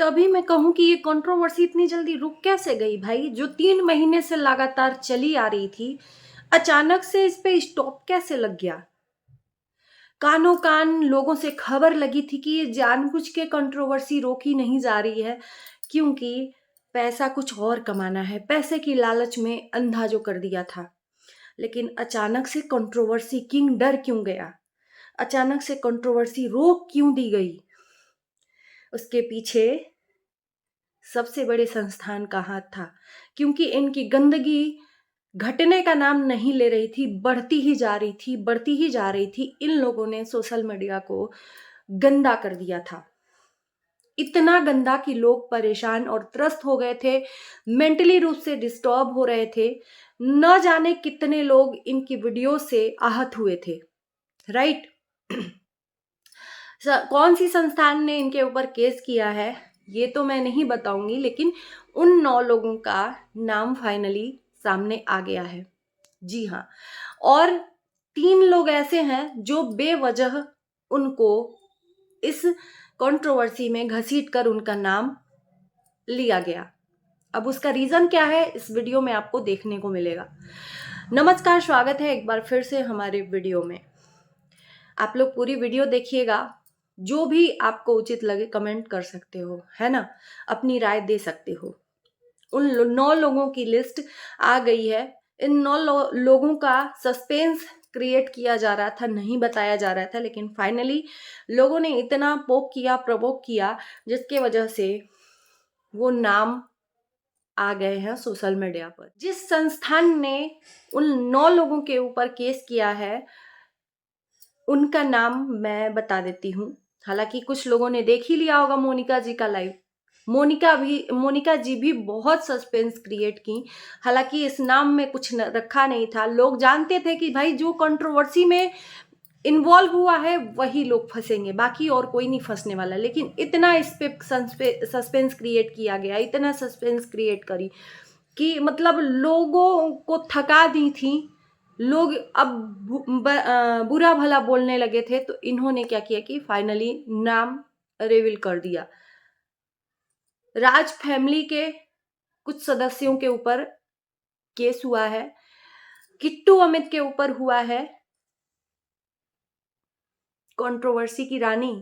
तभी मैं कहूँ कि ये कंट्रोवर्सी इतनी जल्दी रुक कैसे गई भाई? जो 3 महीने से लगातार चली आ रही थी, अचानक से इस पे स्टॉप कैसे लग गया? कानों-कान लोगों से खबर लगी थी कि ये जानबूझ के कंट्रोवर्सी रोकी नहीं जा रही है, क्योंकि पैसा कुछ और कमाना है, पैसे की लालच में अंधा जो कर दिया था। लेकिन अचानक से कंट्रोवर्सी किंग डर क्यों गया? अचानक से कंट्रोवर्सी रोक क्यों दी गई? उसके पीछे सबसे बड़े संस्थान का हाथ था, क्योंकि इनकी गंदगी घटने का नाम नहीं ले रही थी, बढ़ती ही जा रही थी, बढ़ती ही जा रही थी। इन लोगों ने सोशल मीडिया को गंदा कर दिया था। इतना गंदा कि लोग परेशान और त्रस्त हो गए थे, मेंटली रूप से डिस्टर्ब हो रहे थे। न जाने कितने लोग इनकी वीडियो से आहत हुए थे, राइट? कौन सी संस्थान ने इनके ऊपर केस किया है ये तो मैं नहीं बताऊंगी, लेकिन उन 9 लोगों का नाम फाइनली सामने आ गया है। जी हाँ, और 3 लोग ऐसे हैं जो बेवजह उनको इस कंट्रोवर्सी में घसीट कर उनका नाम लिया गया। अब उसका रीजन क्या है इस वीडियो में आपको देखने को मिलेगा। नमस्कार, स्वागत है एक बार फिर से हमारे वीडियो में। आप लोग पूरी वीडियो देखिएगा, जो भी आपको उचित लगे कमेंट कर सकते हो, है ना? अपनी राय दे सकते हो। उन 9 लोगों की लिस्ट आ गई है। इन 9 लोगों का सस्पेंस क्रिएट किया जा रहा था, नहीं बताया जा रहा था, लेकिन फाइनली लोगों ने इतना पोक किया, प्रवोक किया, जिसके वजह से वो नाम आ गए हैं सोशल मीडिया पर। जिस संस्थान ने उन 9 लोगों के ऊपर केस किया है, उनका नाम मैं बता देती हूँ। हालांकि कुछ लोगों ने देख ही लिया होगा मोनिका जी का लाइव। मोनिका जी भी बहुत सस्पेंस क्रिएट की। हालांकि इस नाम में कुछ रखा नहीं था। लोग जानते थे कि भाई जो कंट्रोवर्सी में इन्वॉल्व हुआ है वही लोग फंसेंगे, बाकी और कोई नहीं फंसने वाला। लेकिन इतना इस पे सस्पेंस क्रिएट किया गया, इतना सस्पेंस क्रिएट करी कि मतलब लोगों को थका दी थी। लोग अब बुरा भला बोलने लगे थे, तो इन्होंने क्या किया कि फाइनली नाम रिवील कर दिया। राज फैमिली के कुछ सदस्यों के ऊपर केस हुआ है, किट्टू अमित के ऊपर हुआ है, कंट्रोवर्सी की रानी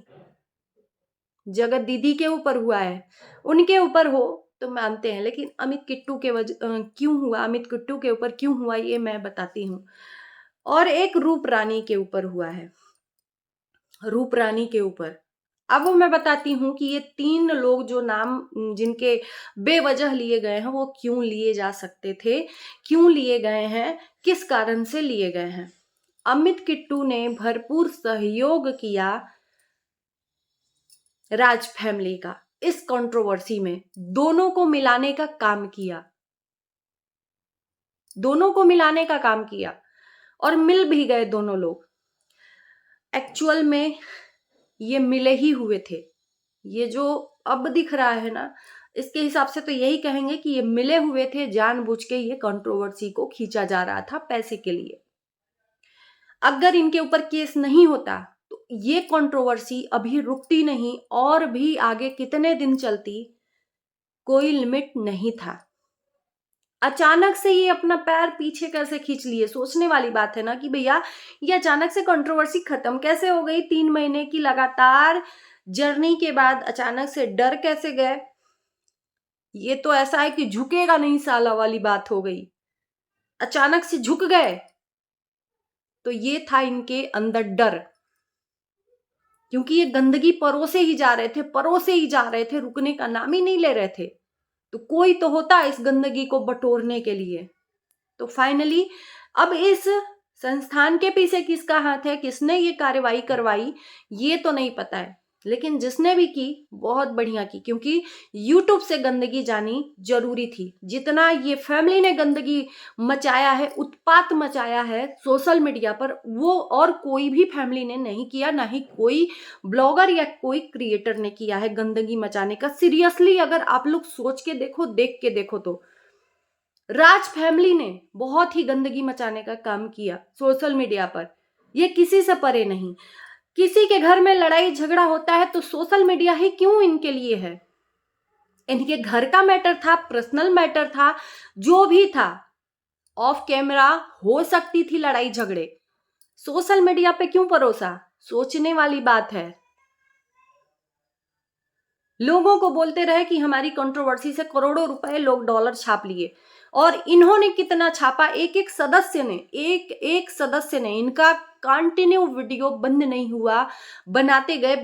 जगत दीदी के ऊपर हुआ है। उनके ऊपर हो तो मानते हैं, लेकिन अमित किट्टू के क्यों हुआ, अमित किट्टू के ऊपर क्यों हुआ ये मैं बताती हूँ। और एक रूप रानी के ऊपर हुआ है, रूप रानी के ऊपर। अब वो मैं बताती हूँ कि ये 3 लोग जो नाम जिनके बेवजह लिए गए हैं, वो क्यों लिए जा सकते थे, क्यों लिए गए हैं, किस कारण से लिए गए हैं। अमित किट्टू ने भरपूर सहयोग किया राज फैमिली का इस कंट्रोवर्सी में, दोनों को मिलाने का काम किया, दोनों को मिलाने का काम किया और मिल भी गए दोनों लोग। एक्चुअल में ये मिले ही हुए थे। ये जो अब दिख रहा है ना, इसके हिसाब से तो यही कहेंगे कि ये मिले हुए थे, जानबूझ के ये कंट्रोवर्सी को खींचा जा रहा था पैसे के लिए। अगर इनके ऊपर केस नहीं होता तो ये कंट्रोवर्सी अभी रुकती नहीं, और भी आगे कितने दिन चलती, कोई लिमिट नहीं था। अचानक से ये अपना पैर पीछे कैसे खींच लिए? सोचने वाली बात है ना कि भैया ये अचानक से कंट्रोवर्सी खत्म कैसे हो गई? 3 महीने की लगातार जर्नी के बाद अचानक से डर कैसे गए? ये तो ऐसा है कि झुकेगा नहीं साला वाली बात हो गई। अचानक से झुक गए, तो ये था इनके अंदर डर, क्योंकि ये गंदगी परोसे ही जा रहे थे, परोसे ही जा रहे थे, रुकने का नाम ही नहीं ले रहे थे। तो कोई तो होता इस गंदगी को बटोरने के लिए। तो फाइनली अब इस संस्थान के पीछे किसका हाथ है, किसने ये कार्रवाई करवाई, ये तो नहीं पता है। लेकिन जिसने भी की बहुत बढ़िया की, क्योंकि YouTube से गंदगी जानी जरूरी थी। जितना ये फैमिली ने गंदगी मचाया है, उत्पात मचाया है सोशल मीडिया पर, वो और कोई भी फैमिली ने नहीं किया, ना ही कोई ब्लॉगर या कोई क्रिएटर ने किया है गंदगी मचाने का। सीरियसली अगर आप लोग सोच के देखो, देख के देखो, तो राज फैमिली ने बहुत ही गंदगी मचाने का काम किया सोशल मीडिया पर। ये किसी से परे नहीं। किसी के घर में लड़ाई झगड़ा होता है तो सोशल मीडिया ही क्यों इनके लिए है? इनके घर का मैटर था, पर्सनल मैटर था, जो भी था, ऑफ कैमरा हो सकती थी लड़ाई झगड़े। सोशल मीडिया पे क्यों परोसा? सोचने वाली बात है। लोगों को बोलते रहे कि हमारी कंट्रोवर्सी से करोड़ों रुपए लोग डॉलर छाप लिए, और इन्होंने कितना छापा? एक एक सदस्य ने इनका कंटिन्यू वीडियो बंद नहीं हुआ, बनाते गए,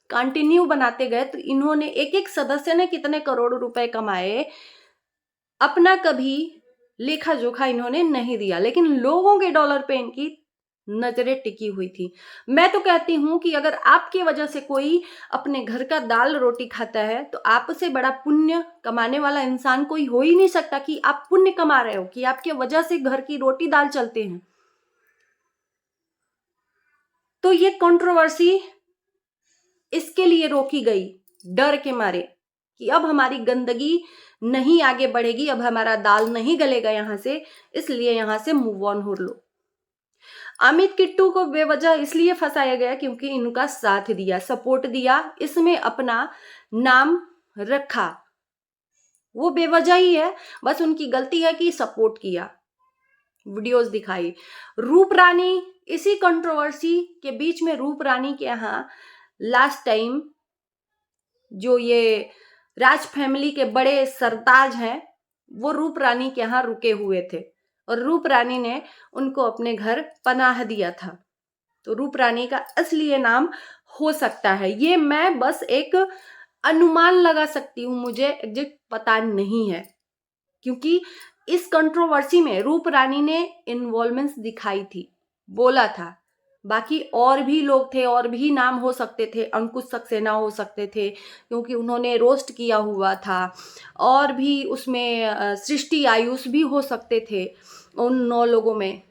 कंटिन्यू बनाते गए। तो इन्होंने एक एक सदस्य ने कितने करोड़ रुपए कमाए, अपना कभी लेखा जोखा इन्होंने नहीं दिया, लेकिन लोगों के डॉलर पे इनकी नजरें टिकी हुई थी। मैं तो कहती हूं कि अगर आपकी वजह से कोई अपने घर का दाल रोटी खाता है, तो आपसे बड़ा पुण्य कमाने वाला इंसान कोई हो ही नहीं सकता कि आप पुण्य कमा रहे हो, कि आपके वजह से घर की रोटी दाल चलते हैं। तो ये कंट्रोवर्सी इसके लिए रोकी गई, डर के मारे, कि अब हमारी गंदगी नहीं आगे बढ़ेगी, अब हमारा दाल नहीं गलेगा यहां से, इसलिए यहां से मूव ऑन हो लो। अमित किट्टू को बेवजह इसलिए फंसाया गया क्योंकि इनका साथ दिया, सपोर्ट दिया, इसमें अपना नाम रखा। वो बेवजह ही है, बस उनकी गलती है कि सपोर्ट किया, वीडियोस दिखाई। रूप रानी, इसी कंट्रोवर्सी के बीच में रूप रानी के यहाँ लास्ट टाइम जो ये राज फैमिली के बड़े सरताज हैं, वो रूप रानी के यहाँ रुके हुए थे, और रूप रानी ने उनको अपने घर पनाह दिया था। तो रूप रानी का असली नाम हो सकता है, ये मैं बस एक अनुमान लगा सकती हूँ, मुझे एग्जैक्ट पता नहीं है, क्योंकि इस कंट्रोवर्सी में रूप रानी ने इन्वॉल्वमेंट्स दिखाई थी, बोला था। बाकी और भी लोग थे, और भी नाम हो सकते थे, अंकुश सक्सेना हो सकते थे क्योंकि उन्होंने रोस्ट किया हुआ था, और भी उसमें सृष्टि आयुष भी हो सकते थे उन 9 लोगों में।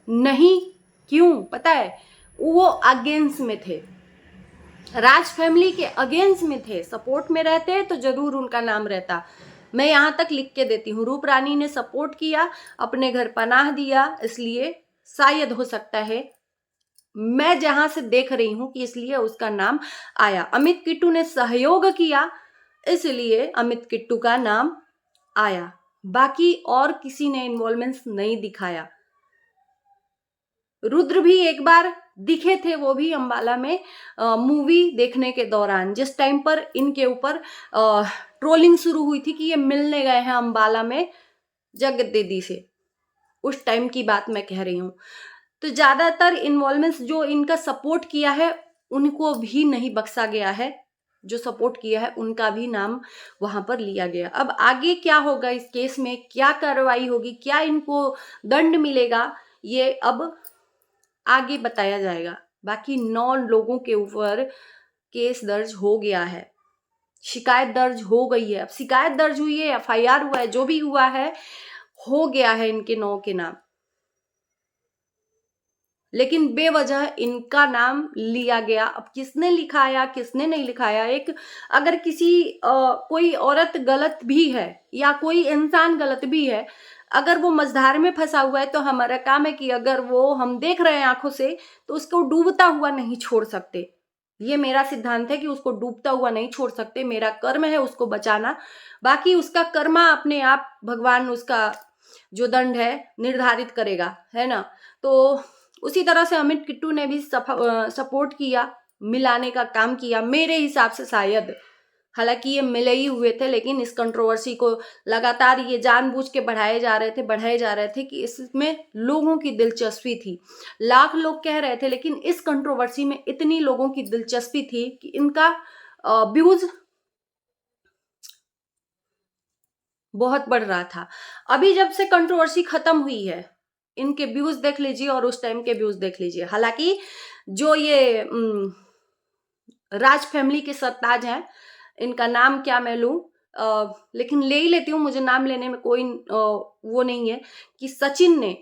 नहीं, क्यों पता है? वो अगेंस्ट में थे, राज फैमिली के अगेंस्ट में थे। सपोर्ट में रहते तो जरूर उनका नाम रहता। मैं यहां तक लिख के देती हूँ, रूप रानी ने सपोर्ट किया, अपने घर पनाह दिया, इसलिए शायद हो सकता है, मैं जहां से देख रही हूं कि इसलिए उसका नाम आया। अमित किट्टू ने सहयोग किया, इसलिए अमित किट्टू का नाम आया, बाकी और किसी ने इन्वॉल्वमेंट नहीं दिखाया। रुद्र भी एक बार दिखे थे, वो भी अंबाला में मूवी देखने के दौरान, जिस टाइम पर इनके ऊपर ट्रोलिंग शुरू हुई थी कि ये मिलने गए हैं अंबाला में जगत दीदी से, उस टाइम की बात मैं कह रही हूं। तो ज्यादातर इन्वॉल्वमेंट्स जो इनका सपोर्ट किया है उनको भी नहीं बख्शा गया है, जो सपोर्ट किया है उनका भी नाम वहां पर लिया गया। अब आगे क्या होगा इस केस में, क्या कार्रवाई होगी, क्या इनको दंड मिलेगा, ये अब आगे बताया जाएगा। बाकी 9 लोगों के ऊपर केस दर्ज हो गया है, शिकायत दर्ज हो गई है। अब शिकायत दर्ज हुई है, FIR हुआ है, जो भी हुआ है हो गया है इनके 9 के नाम, लेकिन बेवजह इनका नाम लिया गया। अब किसने लिखाया किसने नहीं लिखाया, एक अगर कोई औरत गलत भी है या कोई इंसान गलत भी है, अगर वो मझधार में फंसा हुआ है, तो हमारा काम है कि अगर वो हम देख रहे हैं आंखों से, तो उसको डूबता हुआ नहीं छोड़ सकते। ये मेरा सिद्धांत है कि उसको डूबता हुआ नहीं छोड़ सकते, मेरा कर्म है उसको बचाना। बाकी उसका कर्मा अपने आप भगवान उसका जो दंड है निर्धारित करेगा, है ना। तो उसी तरह से अमित किट्टू ने भी सपोर्ट किया, मिलाने का काम किया मेरे हिसाब से शायद। हालांकि ये मिले ही हुए थे, लेकिन इस कंट्रोवर्सी को लगातार ये जानबूझ के बढ़ाए जा रहे थे कि इसमें लोगों की दिलचस्पी थी। लाख लोग कह रहे थे, लेकिन इस कंट्रोवर्सी में इतनी लोगों की दिलचस्पी थी कि इनका व्यूज बहुत बढ़ रहा था। अभी जब से कंट्रोवर्सी खत्म हुई है, इनके व्यूज देख लीजिए और उस टाइम के व्यूज देख लीजिए। हालांकि जो ये राज फैमिली के सरताज हैं, इनका नाम क्या मैं लूं, लेकिन ले ही लेती हूँ, मुझे नाम लेने में कोई वो नहीं है, कि सचिन ने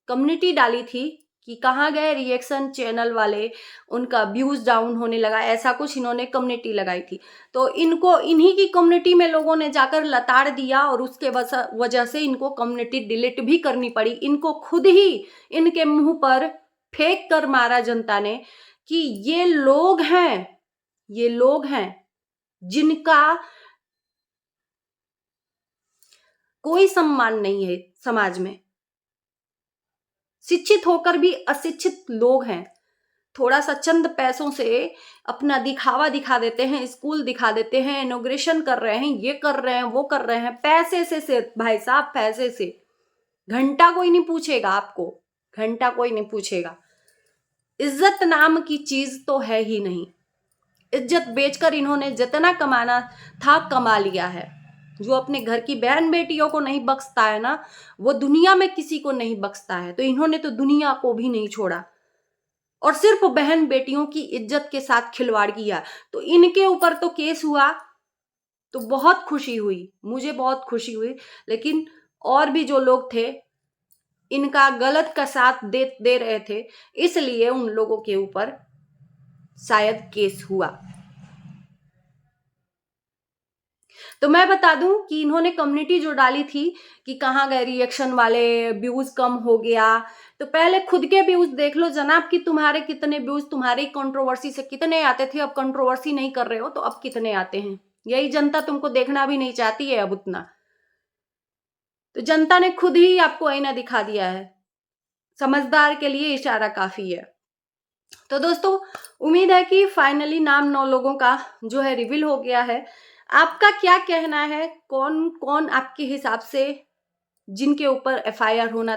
कम्युनिटी डाली थी कि कहाँ गए रिएक्शन चैनल वाले, उनका व्यूज डाउन होने लगा, ऐसा कुछ इन्होंने कम्युनिटी लगाई थी। तो इनको इन्हीं की कम्युनिटी में लोगों ने जाकर लताड़ दिया, और उसके वजह से इनको कम्युनिटी डिलीट भी करनी पड़ी। इनको खुद ही इनके मुंह पर फेंक कर मारा जनता ने कि ये लोग हैं जिनका कोई सम्मान नहीं है समाज में, शिक्षित होकर भी अशिक्षित लोग हैं। थोड़ा सा चंद पैसों से अपना दिखावा दिखा देते हैं, स्कूल दिखा देते हैं, इनॉग्रेशन कर रहे हैं, ये कर रहे हैं, वो कर रहे हैं, पैसे से सिर्फ भाई साहब, पैसे से। घंटा कोई नहीं पूछेगा आपको, घंटा कोई नहीं पूछेगा। इज्जत नाम की चीज तो है ही नहीं। इज्जत बेचकर इन्होंने जितना कमाना था कमा लिया है। जो अपने घर की बहन बेटियों को नहीं बख्शता है ना, वो दुनिया में किसी को नहीं बख्शता है। तो इन्होंने तो दुनिया को भी नहीं छोड़ा और सिर्फ बहन बेटियों की इज्जत के साथ खिलवाड़ किया। तो इनके ऊपर तो केस हुआ तो बहुत खुशी हुई, मुझे बहुत खुशी हुई। लेकिन और भी जो लोग थे इनका गलत का साथ दे रहे थे, इसलिए उन लोगों के ऊपर शायद केस हुआ। तो मैं बता दूं कि इन्होंने कम्युनिटी जो डाली थी कि कहाँ गए रिएक्शन वाले, व्यूज कम हो गया, तो पहले खुद के व्यूज देख लो जनाब कि तुम्हारे कितने व्यूज तुम्हारी कंट्रोवर्सी से कितने आते थे। अब कंट्रोवर्सी नहीं कर रहे हो तो अब कितने आते हैं। यही जनता तुमको देखना भी नहीं चाहती है अब उतना। तो जनता ने खुद ही आपको आईना दिखा दिया है। समझदार के लिए इशारा काफी है। तो दोस्तों, उम्मीद है कि फाइनली नाम 9 लोगों का जो है रिवील हो गया है। आपका क्या कहना है, कौन कौन आपके हिसाब से जिनके ऊपर एफआईआर होना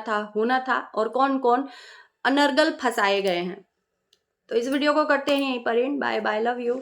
था और कौन कौन अनर्गल फंसाए गए हैं। तो इस वीडियो को करते हैं यहीं पर end. Bye bye, love you.